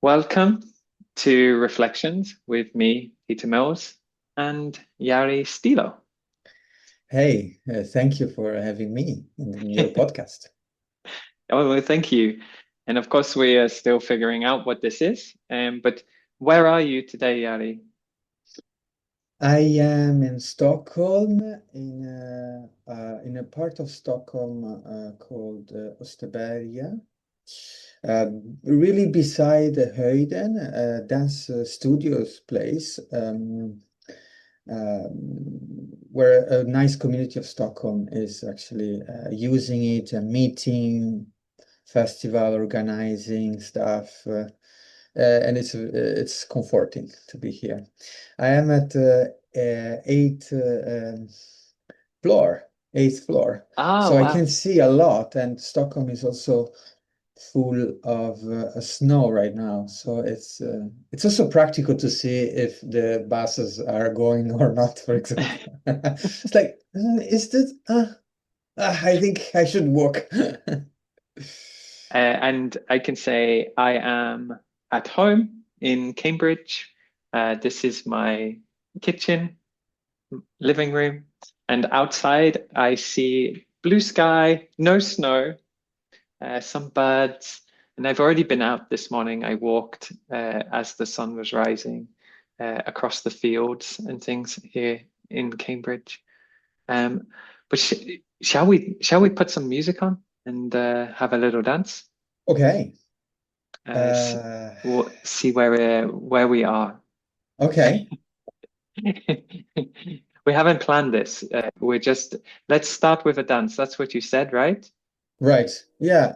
Welcome to Reflections with me, Peter Mills, and Yari Stilo. Hey, thank you for having me in your podcast. Oh, well, thank you. And of course, we are still figuring out what this is. But where are you today, Yari? I am in Stockholm, in a part of Stockholm called Österberga, uh, really beside the Höjden, dance studios place, where a nice community of Stockholm is actually using it, meeting, festival organizing stuff. And it's comforting to be here. I am at floor, eighth floor, Oh, so I can wow. see a lot. And Stockholm is also full of snow right now, so it's also practical to see if the buses are going or not. For example, it's like, is this? I think I should walk. And I can say I am at home in Cambridge. This is my kitchen, living room, and outside I see blue sky, no snow, some birds. And I've already been out this morning. I walked as the sun was rising across the fields and things here in Cambridge. Um, but shall we put some music on and have a little dance? Okay. See, Uh, we'll see where we are. okay. We haven't planned this. We're just let's start with a dance. That's what you said, right? Right. Yeah.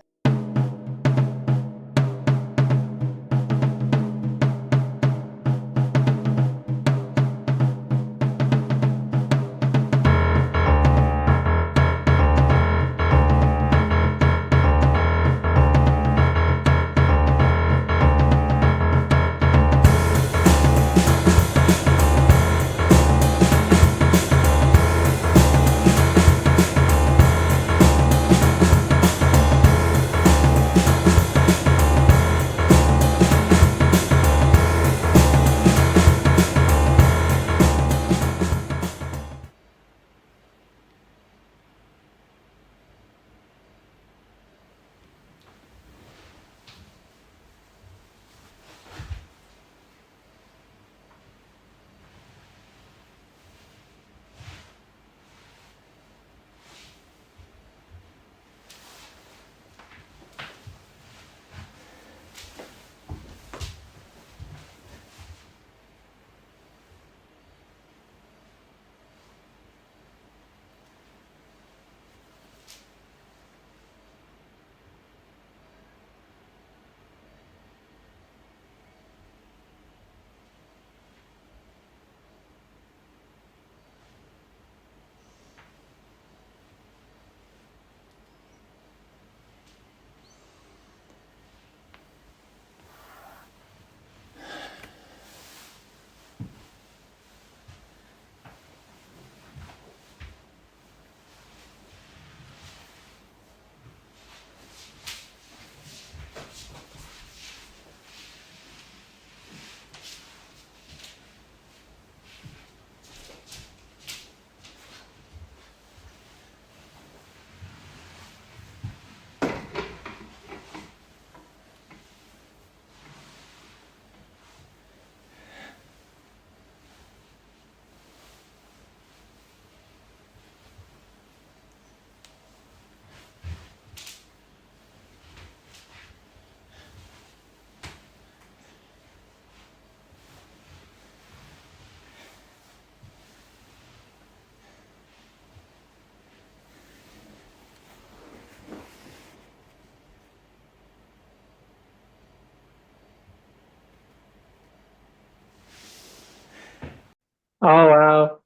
Oh wow.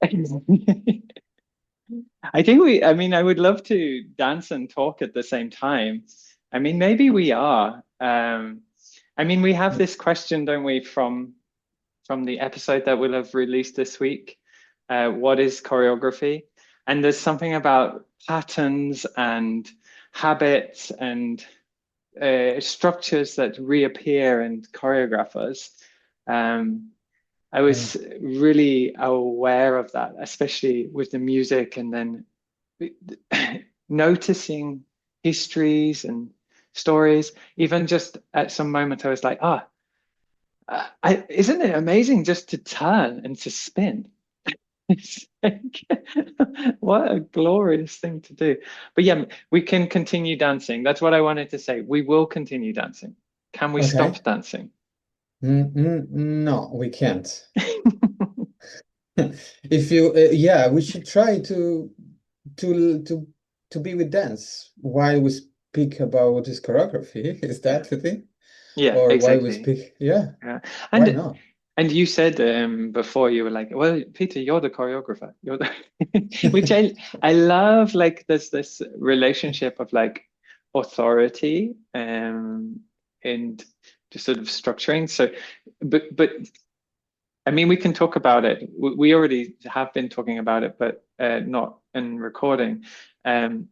I mean, I would love to dance and talk at the same time. I mean, maybe we are. I mean, we have this question, don't we, from the episode that we'll have released this week. What is choreography? And there's something about patterns and habits and structures that reappear and choreograph us. Um, I Mm. was really aware of that, especially with the music, and then noticing histories and stories. Even just at some moment, I was like, ah, isn't it amazing just to turn and to spin? It's like, what a glorious thing to do. But yeah, we can continue dancing. That's what I wanted to say. We will continue dancing. Can we stop Okay. dancing? No, we can't. If you, yeah, we should try to to to be with dance while we speak about this choreography. Is that Yeah, the thing? yeah, Or while we exactly. speak? Yeah, Yeah. why And not? and you said before you were like, well, Peter, you're the choreographer. You're the which I love, like this relationship of like authority and just sort of structuring. So but I mean we can talk about it. We already have been talking about it, but not in recording. Um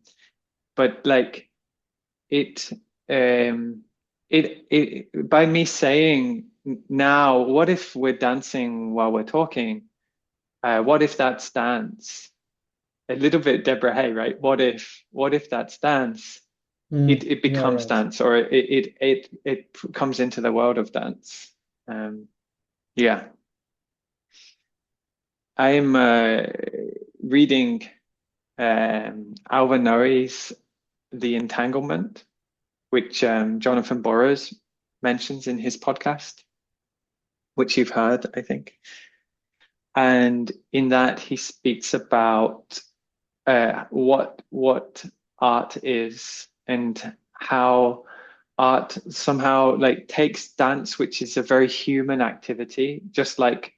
but like it um it by me saying now, what if we're dancing while we're talking? What if that's dance? A little bit Deborah Hay, right? What if that's dance? It Yeah, becomes right. dance, or it comes into the world of dance. Um, yeah, I'm reading Alva Noe's The Entanglement, which Jonathan Burrows mentions in his podcast, which you've heard, I think. And in that, he speaks about what art is and how art somehow like takes dance, which is a very human activity, just like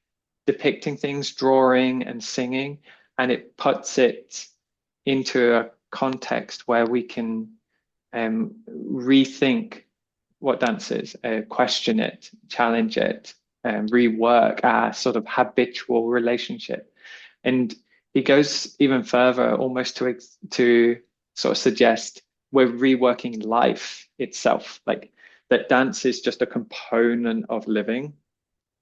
depicting things, drawing and singing, and it puts it into a context where we can rethink what dance is, question it, challenge it, rework our sort of habitual relationship. And he goes even further, almost to sort of suggest we're reworking life itself, like that dance is just a component of living,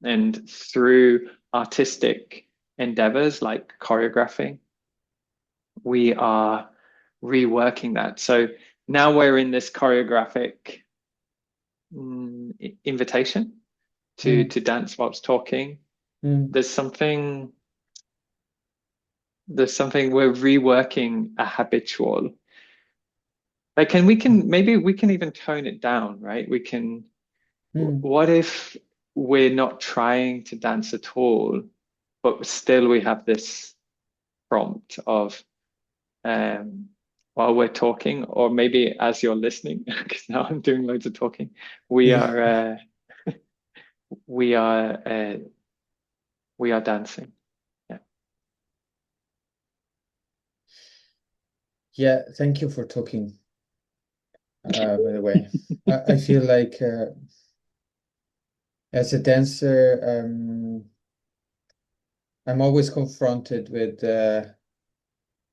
and through artistic endeavors like choreographing, we are reworking that. So now we're in this choreographic invitation Mm, to dance whilst talking. mm, There's something we're reworking a habitual. Like, and we can maybe we can even tone it down, right? We can. mm. What if we're not trying to dance at all, but still we have this prompt of while we're talking, or maybe as you're listening, because now I'm doing loads of talking. We Yeah, are we are we are dancing. Yeah. yeah. Thank you for talking. By the way, I feel like as a dancer, I'm always confronted with the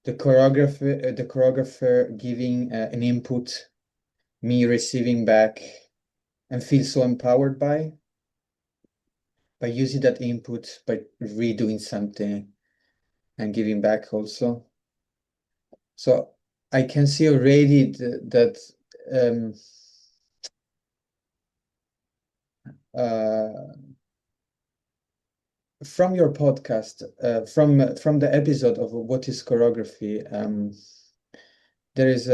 choreographer giving an input, me receiving back, and feel so empowered by using that input, by redoing something and giving back also. So I can see already that um, uh, from your podcast, from the episode of What is Choreography, there is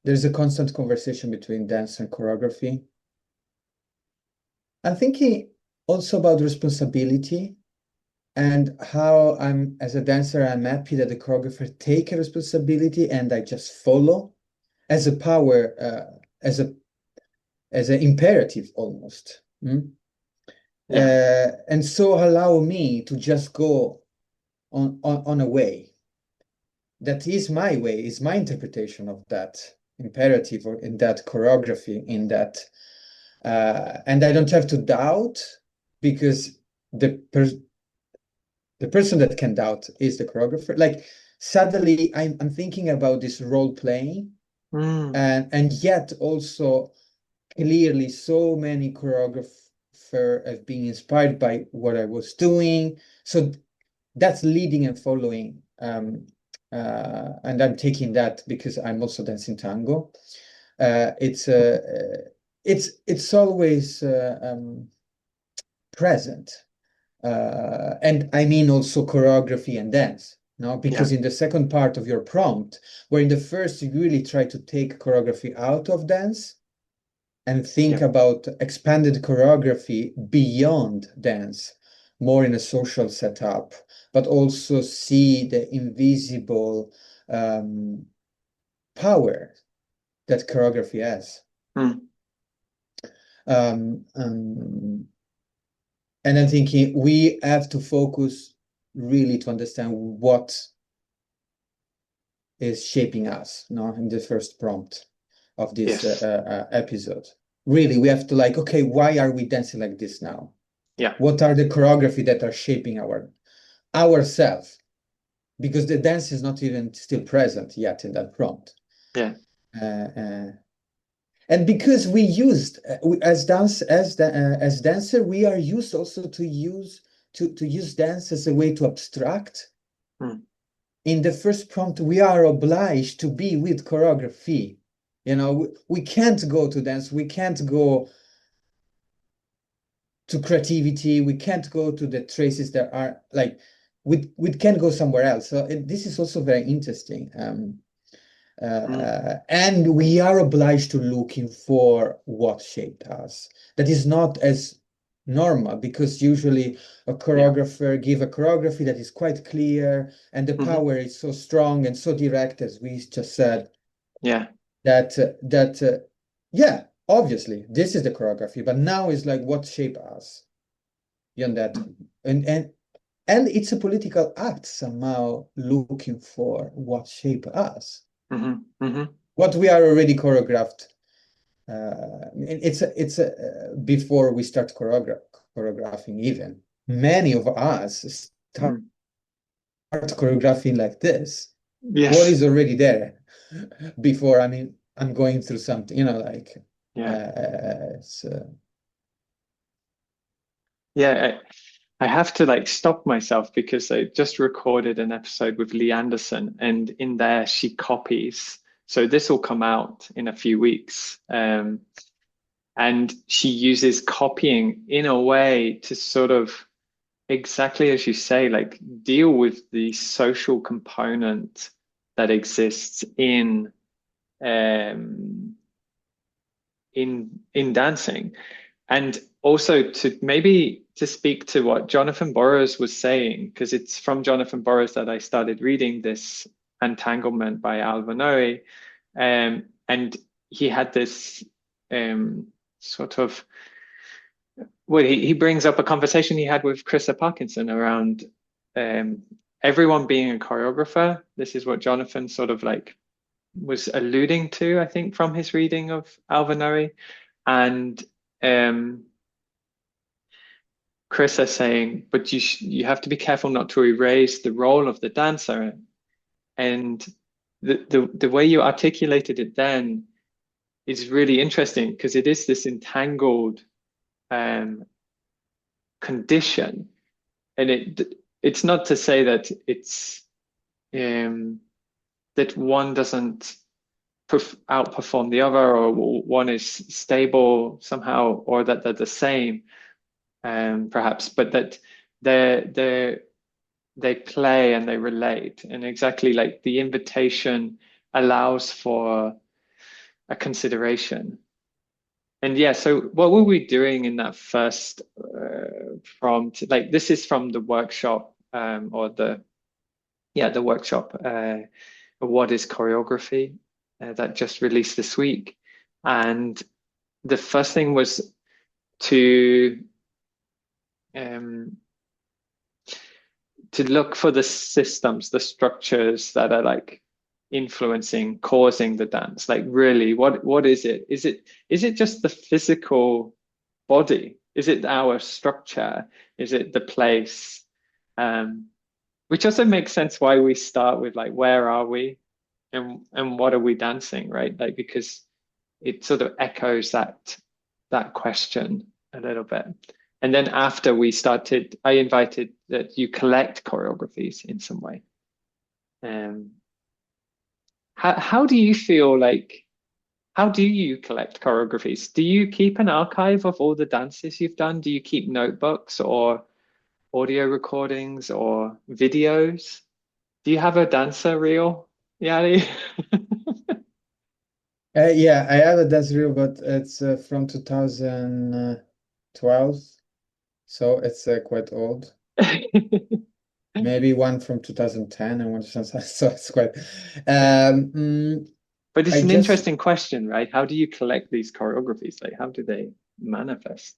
there's a constant conversation between dance and choreography. I'm thinking also about responsibility and how I'm as a dancer, I'm happy that the choreographer take a responsibility and I just follow as a power, as an imperative almost. Yeah. And so allow me to just go on a way that is my way, is my interpretation of that imperative or in that choreography, in that, and I don't have to doubt because the person that can doubt is the choreographer. Like suddenly I'm thinking about this role playing, Mm. and yet also clearly so many choreographers have been inspired by what I was doing. So that's leading and following. And I'm taking that because I'm also dancing tango. Uh, it's uh, uh, it's always present. And I mean also choreography and dance, no? Yeah. Because in the second part of your prompt, where in the first you really try to take choreography out of dance and think Yeah. about expanded choreography beyond dance, more in a social setup, but also see the invisible um, power that choreography has. Mm. Um, um, and I'm thinking we have to focus really to understand what is shaping us, no, in the first prompt of this Yes. episode. Really, we have to like, okay, why are we dancing like this now? Yeah. What are the choreography that are shaping ourselves? Because the dance is not even still present yet in that prompt. Yeah. Uh, and because we used as as dancer, we are used also to use dance as a way to abstract. Mm. In the first prompt, we are obliged to be with choreography. You know, we can't go to dance, we can't go to creativity, we can't go to the traces that are like we can go somewhere else. So this is also very interesting. Mm. And we are obliged to looking for what shaped us. That is not as normal because usually a Yeah. choreographer give a choreography that is quite clear and the Hmm. power is so strong and so direct, as we just said, Yeah. that yeah, obviously this is the choreography, but now is like what shape us beyond that, and and it's a political act somehow looking for what shape us, Hmm. Hmm. what we are already choreographed. Before we start choreographing, even many of us start Mm. choreographing like this. What Yes. is already there before? I mean, I'm going through something, like Yeah. it's, Yeah. I have to like stop myself because I just recorded an episode with Lee Anderson, and in there she copies. So this will come out in a few weeks. And she uses copying in a way to sort of exactly as you say, like deal with the social component that exists um in dancing. And also to maybe to speak to what Jonathan Burrows was saying, because it's from Jonathan Burrows that I started reading this Entanglement by Alva Noe. And he had this sort of well, he brings up a conversation he had with Krista Parkinson around um, everyone being a choreographer. This is what Jonathan sort of like was alluding to, I think, from his reading of Alva Noe. And um, Chris is saying, but you have to be careful not to erase the role of the dancer. And the way you articulated it then is really interesting because it is this entangled um, condition, and it's not to say that it's um, that one doesn't outperform the other, or one is stable somehow, or that they're the same, perhaps, but that they they play and they relate, and exactly like the invitation allows for a consideration. And yeah, so what were we doing in that first prompt? Like this is from the workshop, or the workshop, what is choreography, that just released this week. And the first thing was to um, look for the systems, the structures that are like influencing, causing the dance. Like really, what is it? Is it just the physical body? Is it our structure? Is it the place? Um, which also makes sense why we start with like, where are we and what are we dancing, right? Like, because it sort of echoes that question a little bit. And then after we started, I invited that you collect choreographies in some way. Um, how do you feel like, how do you collect choreographies? Do you keep an archive of all the dances you've done? Do you keep notebooks or audio recordings or videos? Do you have a dancer reel, Yari? Yeah, I have a dance reel, but it's from 2012, so it's quite old. Maybe one from 2010 and one from so it's quite. Yeah. Mm, But it's I an just interesting question, right? How do you collect these choreographies? Like, how do they manifest?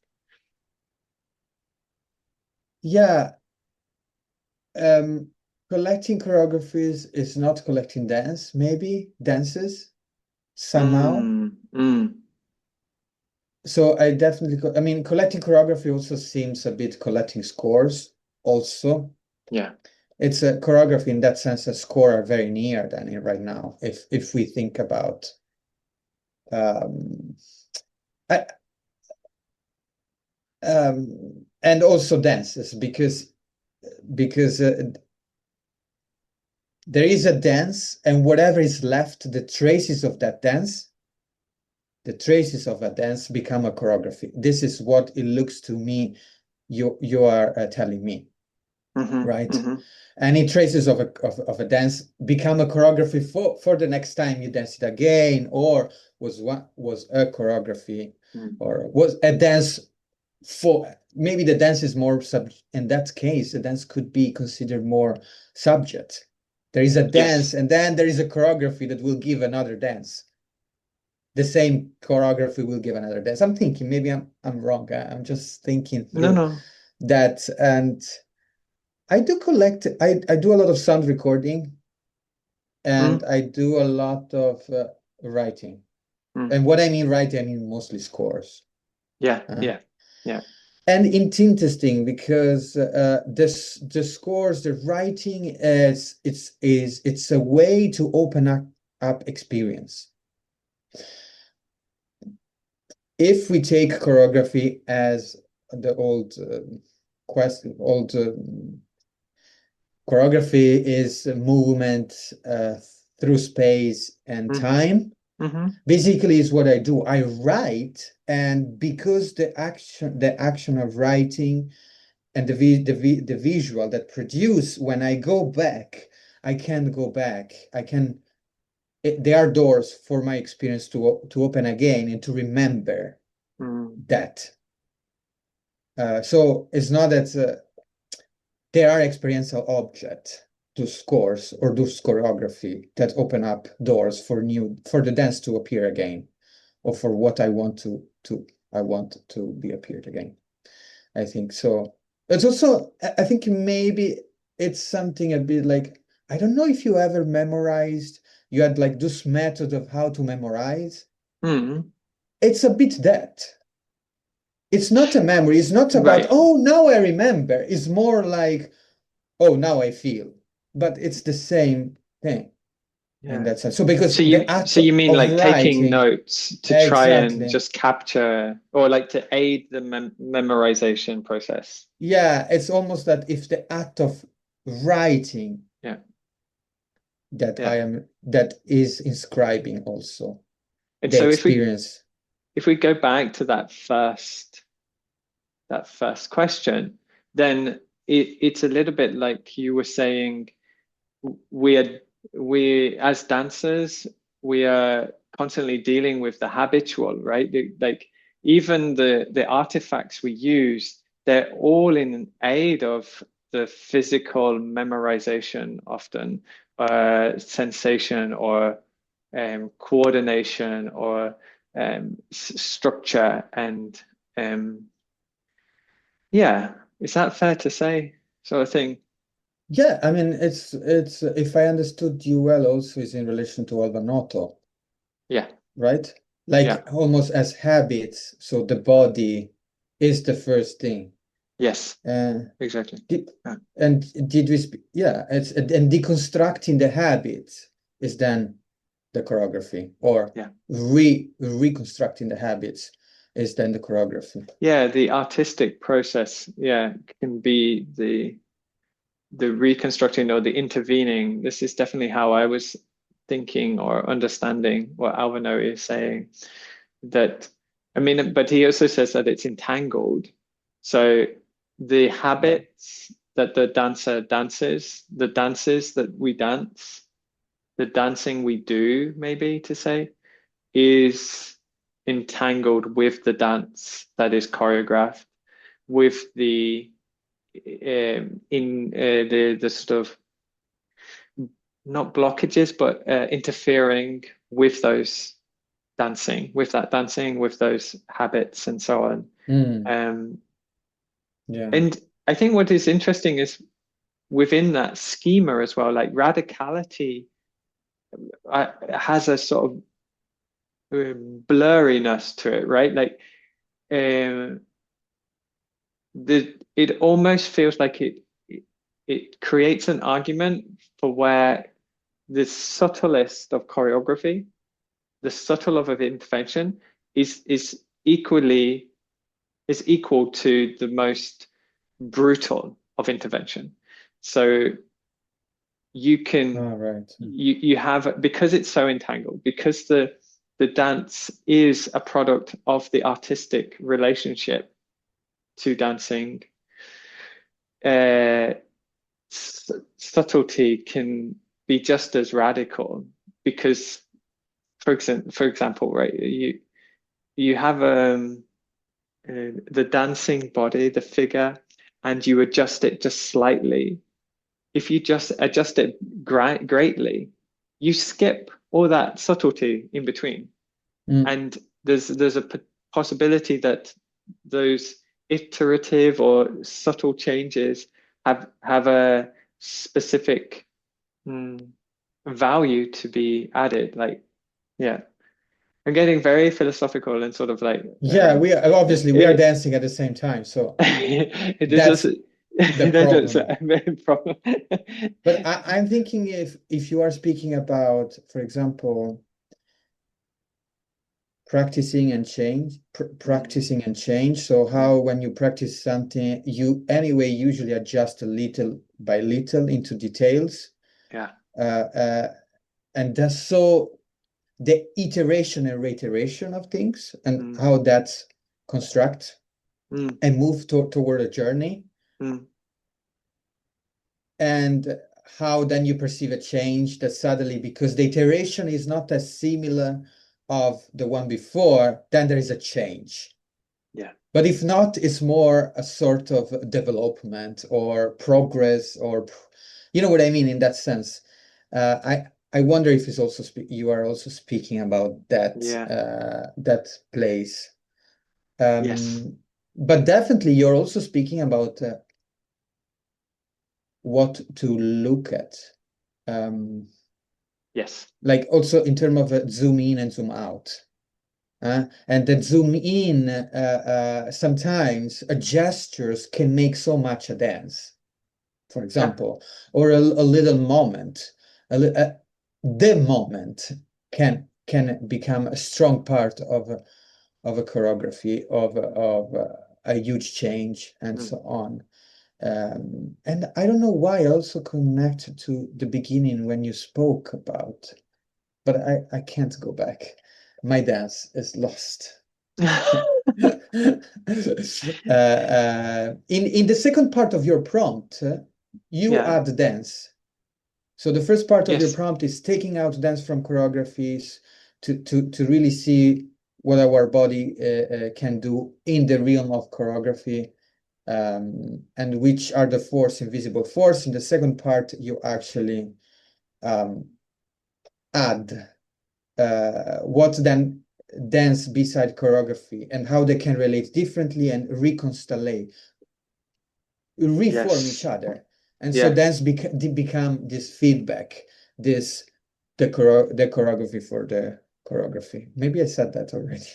yeah, um, collecting choreographies is not collecting dance, maybe dances somehow. Mm. So I definitely, I mean, collecting choreography also seems a bit collecting scores. Also, Yeah. it's a choreography in that sense. A score are very near than it right now. If we think about, um, I, and also dances because there is a dance, and whatever is left, the traces of a dance become a choreography. This is what it looks to me. You are telling me, right? Hmm. Any traces of a dance become a choreography for the next time you dance it again, or was a choreography, Mm. or was a dance for maybe the dance is more sub in that case the dance could be considered more subject. There is a dance Yes. and then there is a choreography that will give another dance. The same choreography will give another dance. I'm thinking maybe I'm wrong. I'm just thinking No, through no. that. And I do a lot of sound recording, and Mm. I do a lot of writing. Mm. And what I mean writing, I mean mostly scores. Yeah, Uh, yeah, yeah. and it's interesting because the scores, the writing it's a way to open up experience. If we take choreography as the old question, old choreography is movement through space and Mm. time. Hmm. Basically, is what I do. I write, and because the action of writing and the visual that produce when I go back, I can go back. There are doors for my experience to open again and to remember Mm. that. So it's not that there are experiential objects to scores or do choreography that open up doors for the dance to appear again, or for what I want to be appeared again. I think so. It's also, I think maybe it's something a bit like, I don't know if you ever memorized, you had like this method of how to memorize. Mm. It's a bit that. It's not a memory. It's not about, Right. oh, now I remember. It's more like, oh, now I feel. But it's the same thing in Yeah. that sense. So because So the you act so you mean of like taking writing, notes to try and exactly. just capture or like to aid the memorization process? Yeah, it's almost that if the act of writing Yeah. that Yeah. that is inscribing also And the so experience. if we go back to that first question, then it's a little bit like you were saying, we are we as dancers, we are constantly dealing with the habitual, right? Like even the artifacts we use, they're all in aid of the physical memorization, often sensation or coordination or structure and um, yeah, is that fair to say? Sort of thing. Yeah, I mean it's if I understood you well, also is in relation to Albanotto, Yeah, right? yeah. Like almost as habits, so the body is the first thing. Yes, Uh, exactly. did, Yeah. and did we yeah, and deconstructing the habits is then the choreography, or Yeah. reconstructing the habits is then the choreography. Yeah, the artistic process, yeah, can be the reconstructing or the intervening. This is definitely how I was thinking or understanding what Alvaro is saying. That, I mean, but he also says that it's entangled. So the Yeah. habits that the dancer dances, the dances that we dance, the dancing we do, maybe to say, is entangled with the dance that is choreographed, with the in the sort of not blockages, but interfering with those dancing, with that dancing, with those habits, and so on. Mm, Um, yeah. and I think what is interesting is within that schema as well, like radicality has a sort of blurriness to it, right? Like um, it almost feels like it creates an argument for where the subtlest of choreography, the subtle of intervention, is equally is equal to the most brutal of intervention. So you can All right. you have, because it's so entangled, because the dance is a product of the artistic relationship to dancing, uh, subtlety can be just as radical because, for example, right, you have the dancing body, the figure, and you adjust it just slightly. If you just adjust it greatly, you skip all that subtlety in between, Mm, and there's a possibility that those iterative or subtle changes have a specific mm, value to be added. Like, yeah, I'm getting very philosophical and sort of like yeah, we are obviously we are it, dancing at the same time, so it is just that's the that is problem. a main problem. But I'm thinking if you are speaking about, for example, practicing and change, Mm, practicing and change. So mm, how when you practice something, you anyway usually adjust a little by little into details. yeah. Uh, uh, and that's so the iteration and reiteration of things and Mm, how that's construct mm, and move toward a journey, mm, and how then you perceive a change that suddenly, because the iteration is not as similar of the one before, then there is a change. yeah. But if not, it's more a sort of development or progress, or you know what I mean in that sense. I wonder if it's also you are also speaking about Yeah. that place. Yes. But definitely you're also speaking about what to look at. Um, Yes. like also in terms of zoom in and zoom out. And that zoom in, sometimes gestures can make so much a dance, for Yeah. example, or a little moment. The moment can become a strong part of a choreography, of a huge change, and Mm. so on. And I don't know why I also connect to the beginning when you spoke about, but I can't go back. My dance is lost. In the second part of your prompt, you Yeah. add dance. So the first part of your Yes. prompt is taking out dance from choreographies to really see what our body can do in the realm of choreography, and which are the force, invisible force. In the second part, you actually um, add what then dance beside choreography and how they can relate differently and reconstellate, reform each Yes. other. And so Yeah. dance become this feedback, this the choreography for the choreography. Maybe I said that already.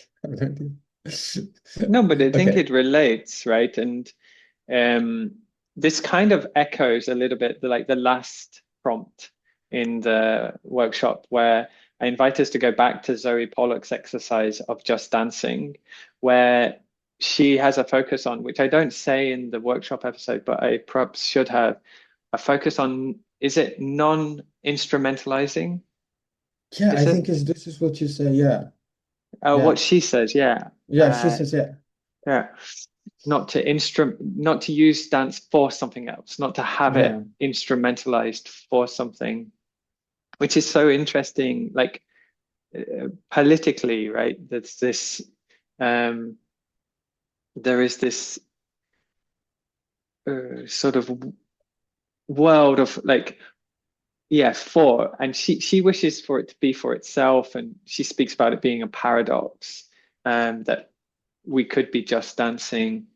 No, but I think Okay. it relates, right? And um, this kind of echoes a little bit like the last prompt in the workshop where I invite us to go back to Zoe Pollock's exercise of just dancing, where she has a focus on, which I don't say in the workshop episode, but I perhaps should have, a focus on, is it non-instrumentalizing? Yeah, Is I it? think this is what you say. Yeah. What Yeah. she says, yeah. Yeah, she says, yeah. Yeah. Not to use dance for something else, not to have Yeah. it instrumentalized for something, which is so interesting, like politically, right? That's this, um, there is this sort of world of like, yeah, for, and she wishes for it to be for itself, and she speaks about it being a paradox, that we could be just dancing.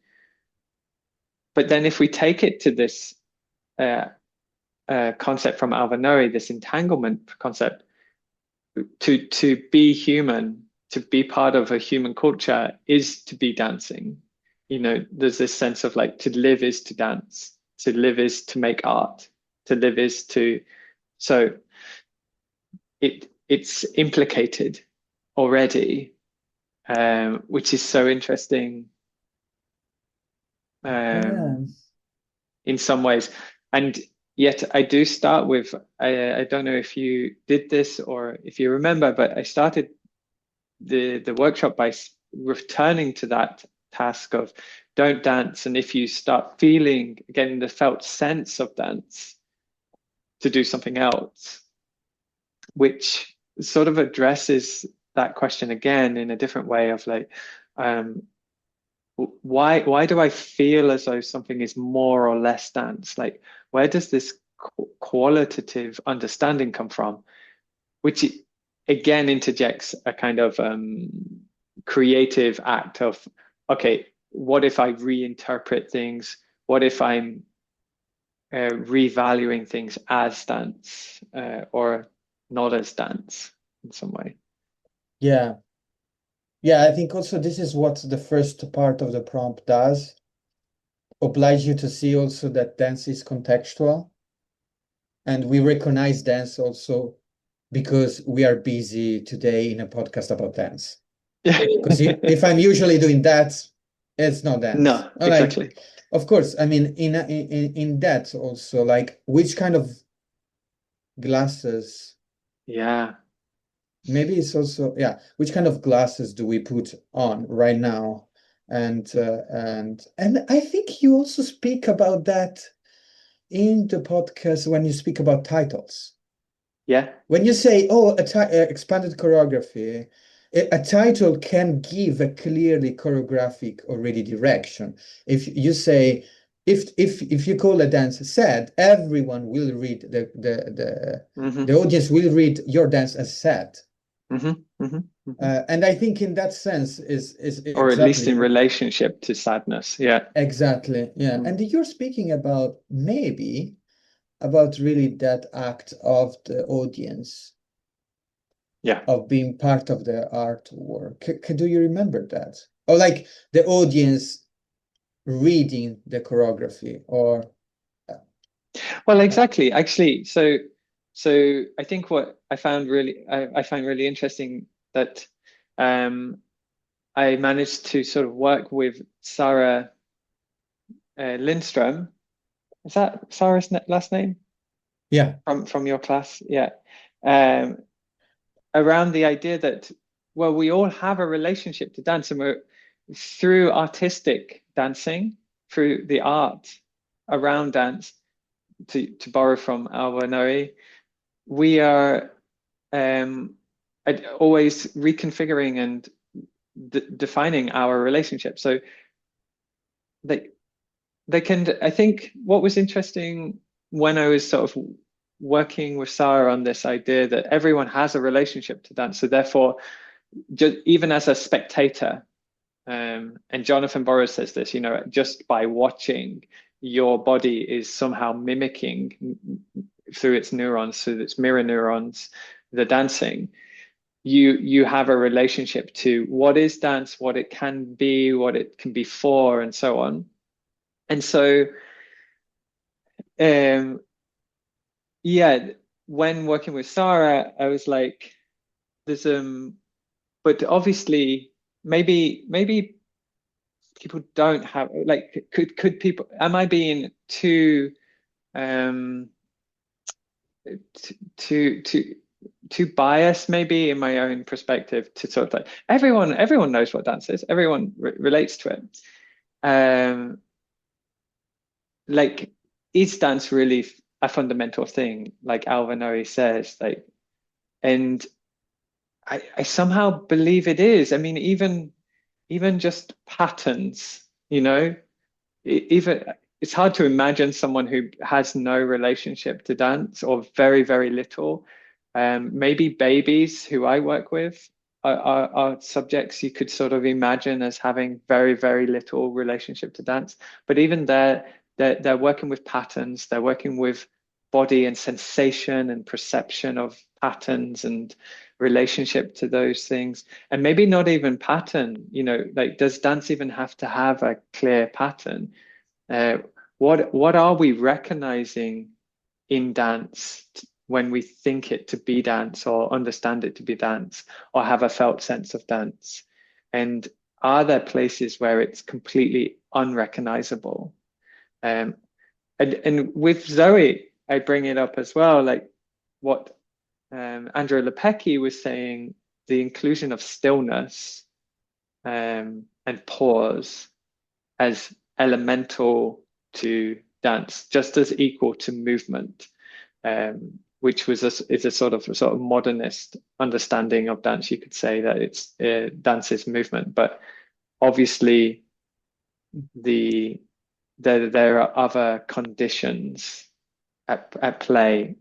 But then if we take it to this uh, concept from Alvaro, this entanglement concept, to be human, to be part of a human culture is to be dancing. You know, there's this sense of like to live is to dance, to live is to make art, to live is to, so it's implicated already, which is so interesting, Yeah. um, in some ways. And yet I do start with, I don't know if you did this or if you remember, but I started the workshop by returning to that task of don't dance. And if you start feeling again the felt sense of dance, to do something else, which sort of addresses that question again in a different way of like, um, why do I feel as though something is more or less dance? Like, where does this qualitative understanding come from? Which again interjects a kind of creative act of, okay, what if I reinterpret things? What if I'm revaluing things as dance, or not as dance in some way? Yeah. Yeah, I think also this is what the first part of the prompt does, oblige you to see also that dance is contextual. And we recognize dance also because we are busy today in a podcast about dance. Yeah. Because if I'm usually doing that, it's not dance. No, Like, exactly. of course, I mean, in that also, like, which kind of glasses, Yeah. maybe it's also, yeah, which kind of glasses do we put on right now? And I think you also speak about that in the podcast when you speak about titles. Yeah. When you say, oh, expanded choreography, a title can give a clearly choreographic already direction. If you say, if you call a dance sad, everyone will read Hmm. the audience will read your dance as sad. Hmm. Hmm. Hmm. And I think in that sense is Or at least in exactly relationship to sadness. Yeah. exactly, yeah. Mm. And you're speaking about maybe about really that act of the audience Yeah. of being part of the artwork. Do you remember that? Or like the audience reading the choreography or Well, uh, exactly. Actually, so I think what I find really interesting that, um, I managed to sort of work with Sarah, Lindstrom. Is that Sarah's last name yeah, from your class? Yeah. Um, Around the idea that, well, we all have a relationship to dance, and we're through artistic dancing, through the art around dance, to borrow from Alba Noe, we are, um, always reconfiguring and defining our relationship. So they they can. I think what was interesting when I was sort of working with Sarah on this idea that everyone has a relationship to dance, so therefore, just even as a spectator, and Jonathan Burrows says this, you know, just by watching, your body is somehow mimicking through its neurons, through its mirror neurons, the dancing. You have a relationship to what is dance, what it can be for, and so on. And so, um, yeah, when working with Sarah, I was like, there's but obviously, maybe people don't have like, could people? Am I being too um too too too biased maybe in my own perspective to sort of like everyone knows what dance is, everyone relates to it. Um, like, is dance really a fundamental thing, like Alvin Noe says, like, and I somehow believe it is. I mean, even just patterns, you know, even it's hard to imagine someone who has no relationship to dance or very, very little. Maybe babies who I work with are subjects you could sort of imagine as having very, very little relationship to dance. But even they're working with patterns, they're working with body and sensation and perception of patterns and relationship to those things. And maybe not even pattern, like, does dance even have to have a clear pattern? Uh, what are we recognizing in dance when we think it to be dance or understand it to be dance or have a felt sense of dance? And are there places where it's completely unrecognizable? Um, and with Zoe, I bring it up as well, like what Andrea Lepecki was saying, the inclusion of stillness and pause as elemental to dance, just as equal to movement, which is a sort of modernist understanding of dance. You could say that it's dance is movement, but obviously the there are other conditions at play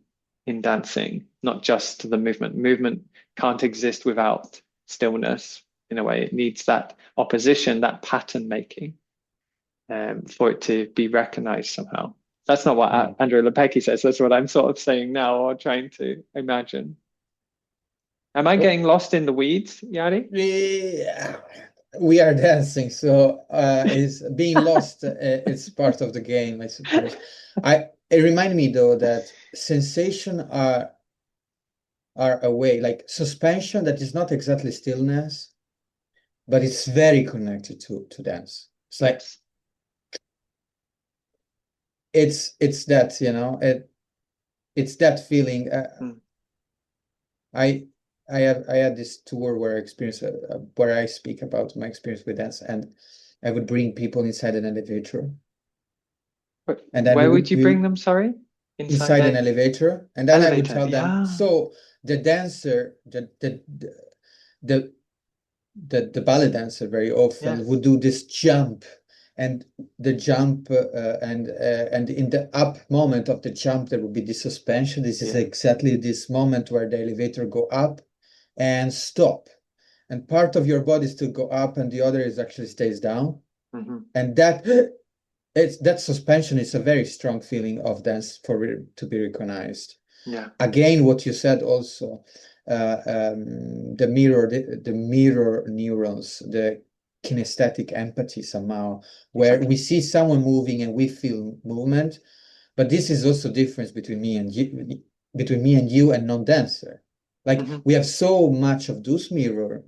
in dancing, not just the movement. Movement can't exist without stillness. In a way, it needs that opposition, that pattern making, for it to be recognized somehow. That's not Yeah. what Andrew Lepecki says. That's what I'm sort of saying now or trying to imagine. Am I Well, getting lost in the weeds, Yari? yeah, we are dancing, so is being lost. It's part of the game, I suppose. It reminded me though that sensation are a way, like suspension that is not exactly stillness, but it's very connected to dance. It's like Yes. it's that, it's that feeling. Mm. I I had this tour where I experienced where I speak about my experience with dance, and I would bring people inside an elevator, But and then where would you we bring them, sorry? Inside inside an a elevator, and then I would elevator. tell them, Yeah. so the dancer, the the ballet dancer very often Yes. would do this jump, and the jump and in the up moment of the jump there would be this suspension. This is Yeah. exactly this moment where the elevator go up and stop, and part of your body still go up and the other is actually stays down, Hmm. and that it's that suspension is a very strong feeling of dance to be recognized. Yeah. Again, what you said also, the mirror neurons, the kinesthetic empathy somehow, where we Exactly. see someone moving and we feel movement, but this is also difference between me and you, and non-dancer. Like Hmm. we have so much of those neurons.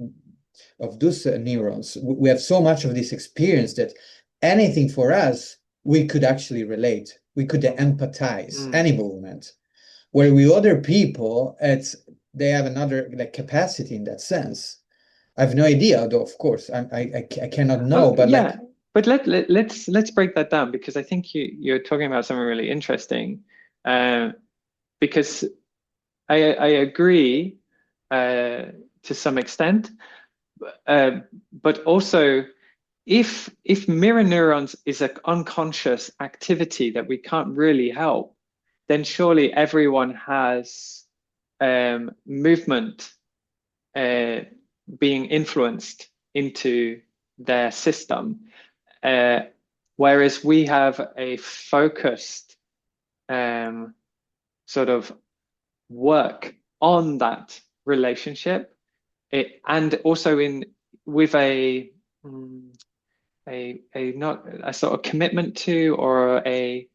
We have so much of this experience that anything for us, we could actually relate. We could Mm. empathize Mm. any movement. Where with other people, they have another like capacity in that sense. I have no idea, though. Of course, I cannot Oh know, but yeah, like, but let's break that down, because I think you're talking about something really interesting. Um, because I agree uh, to some extent, uh, but also if mirror neurons is an unconscious activity that we can't really help, then surely everyone has movement uh, being influenced into their system. Uh, Whereas we have a focused um, sort of work on that relationship, and also in with a mm, a not a sort of commitment to, or a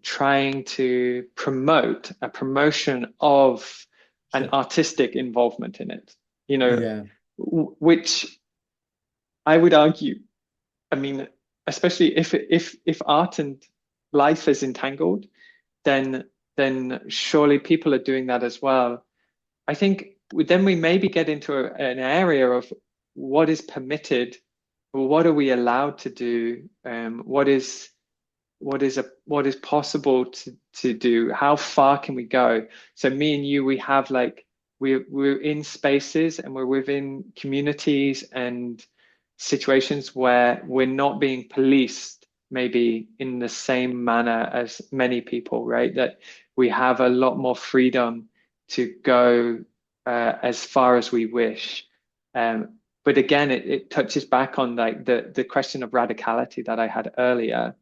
trying to promote a promotion of an Sure. artistic involvement in it, Yeah. which I would argue, I mean, especially if art and life is entangled, then surely people are doing that as well. I think then we maybe get into an area of what is permitted, or what are we allowed to do, what is possible to do, how far can we go. So me and you, we have like we're in spaces and we're within communities and situations where we're not being policed maybe in the same manner as many people, right? That we have a lot more freedom to go as far as we wish. But again, it touches back on like the question of radicality that I had earlier.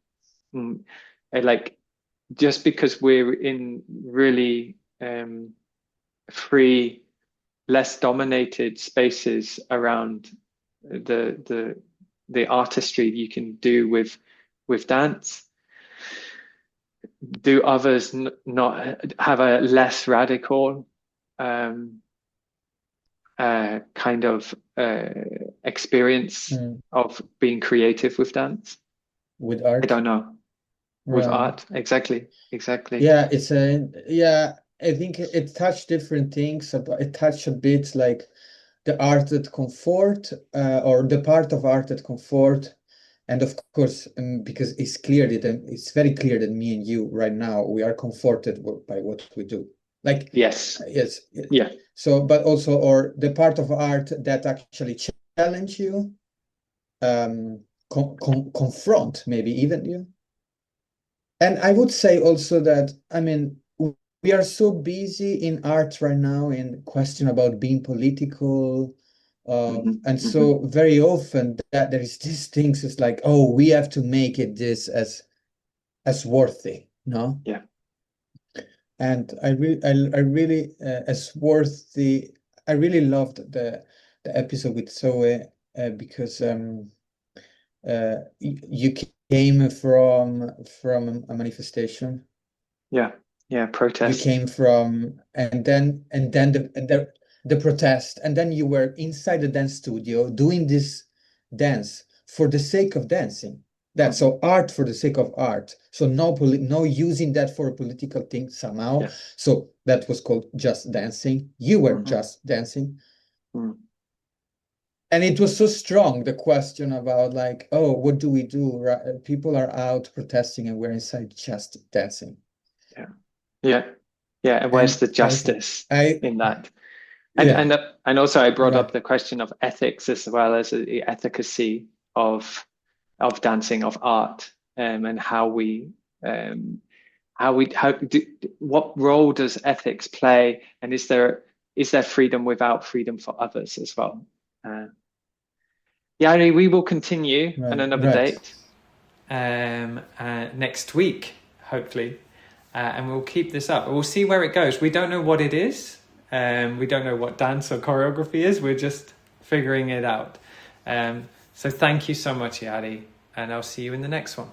Mm, like, just because we're in really free, less dominated spaces around the artistry you can do with dance, do others not have a less radical um, kind of experience Mm. of being creative with dance? With I art. don't know. With Right. art, exactly, exactly. Yeah, yeah, I think it touched different things. It touched a bit like the art that comfort, or the part of art that comfort. And of course, because it's very clear that me and you right now, we are comforted by what we do. Like, Yes. yes. Yeah. So, but also, or the part of art that actually challenge you, confront maybe even you. And I would say also that, I mean, we are so busy in art right now in question about being political, and Hmm. so very often that there is these things, it's like, oh, we have to make it this as worthy, no? Yeah. And I really, as worthy. I really loved the episode with Zoe, because you came from a manifestation. Yeah. Yeah. You Protest. came from, and then the protest, and then you were inside the dance studio doing this dance for the sake of dancing. That Hmm. so art for the sake of art. So no using that for a political thing somehow. Yeah. So that was called just dancing. You were Hmm. just dancing. Mm. And it was so strong, the question about like, oh, what do we do? People are out protesting and we're inside just dancing. Yeah. Yeah. Yeah. And where's And the powerful. justice I in that? And Yeah, and also I brought up right. the question of ethics as well as the efficacy of dancing, of art, and um, how do, what role does ethics play, and is there freedom without freedom for others as well? Uh, Yari, we will continue on Right, another right. date next week, hopefully, and we'll keep this up. We'll see where it goes. We don't know what it is. We don't know what dance or choreography is. We're just figuring it out. So thank you so much, Yari, and I'll see you in the next one.